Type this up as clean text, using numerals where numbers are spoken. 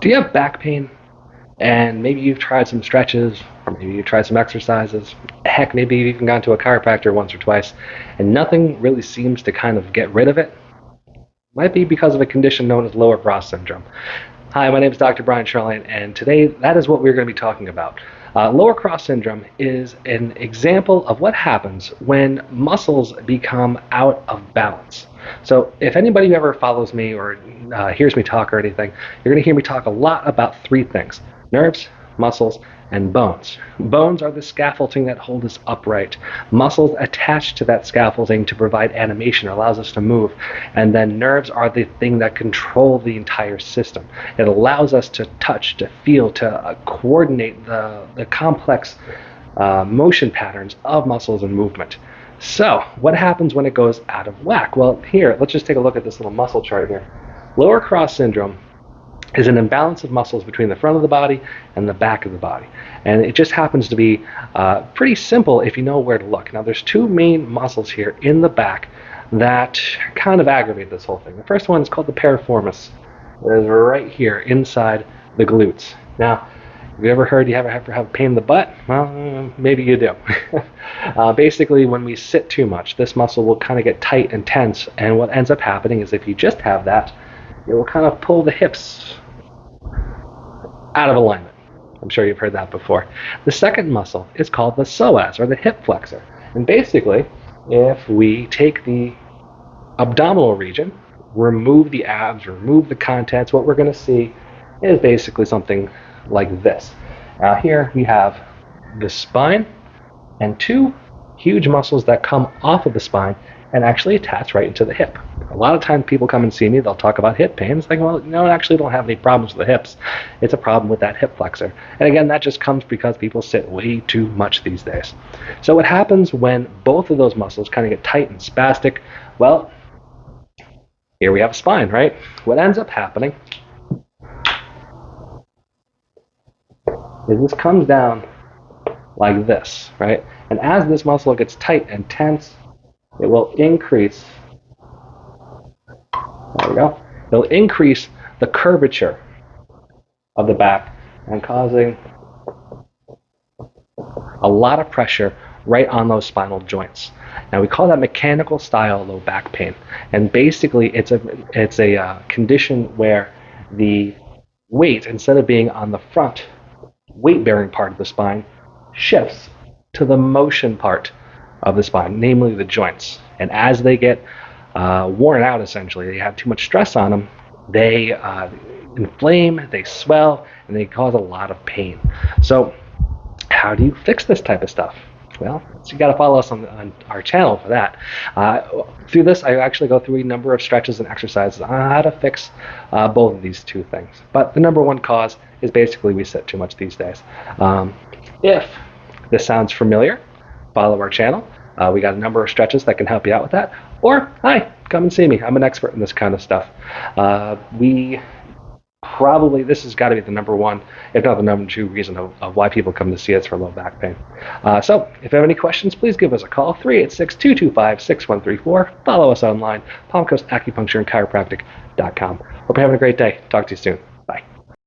Do you have back pain? And maybe you've tried some stretches, or maybe you've tried some exercises. Heck, maybe you've even gone to a chiropractor once or twice, and nothing really seems to kind of get rid of it. Might be because of a condition known as lower cross syndrome. Hi, my name is Dr. Bryan, and today that is what we're going to be talking about. Lower cross syndrome is an example of what happens when muscles become out of balance. So if anybody ever follows me or hears me talk or anything, you're going to hear me talk a lot about three things: nerves, muscles, and bones. Bones are the scaffolding that hold us upright. Muscles attach to that scaffolding to provide animation, allows us to move. And then nerves are the thing that control the entire system. It allows us to touch, to feel, to coordinate the complex motion patterns of muscles and movement. So, what happens when it goes out of whack? Well, here, let's just take a look at this little muscle chart here. Lower cross syndrome is an imbalance of muscles between the front of the body and the back of the body. And it just happens to be pretty simple if you know where to look. Now, there's two main muscles here in the back that kind of aggravate this whole thing. The first one is called the piriformis. It is right here inside the glutes. Now, have you ever heard you ever have a pain in the butt? Well, maybe you do. Basically, when we sit too much, this muscle will kind of get tight and tense. And what ends up happening is if you just have that, it will kind of pull the hips out of alignment. I'm sure you've heard that before. The second muscle is called the psoas, or the hip flexor. And basically, if we take the abdominal region, remove the abs, remove the contents, what we're going to see is basically something like this. Now here we have the spine and two huge muscles that come off of the spine and actually attach right into the hip. A lot of times people come and see me, they'll talk about hip pain. It's like, well, no, I actually don't have any problems with the hips. It's a problem with that hip flexor. And again, that just comes because people sit way too much these days. So what happens when both of those muscles kind of get tight and spastic? Well, here we have a spine, right? What ends up happening is this comes down like this, right? And as this muscle gets tight and tense, it will increase, there we go, it'll increase the curvature of the back and causing a lot of pressure right on those spinal joints. Now we call that mechanical style low back pain. And basically it's a condition where the weight, instead of being on the front weight-bearing part of the spine, shifts to the motion part of the spine, namely the joints. And as they get worn out, essentially, they have too much stress on them, they inflame, they swell, and they cause a lot of pain. So how do you fix this type of stuff? Well, so you got to follow us on our channel for that. Through this, I actually go through a number of stretches and exercises on how to fix both of these two things. But the number one cause is basically we sit too much these days. If this sounds familiar, follow our channel. We got a number of stretches that can help you out with that. Or, hi, come and see me. I'm an expert in this kind of stuff. This has got to be the number one, if not the number two reason of why people come to see us for low back pain. So if you have any questions, please give us a call, 386-225-6134. Follow us online, palmcoastacupuncture and chiropractic.com. Hope you're having a great day. Talk to you soon.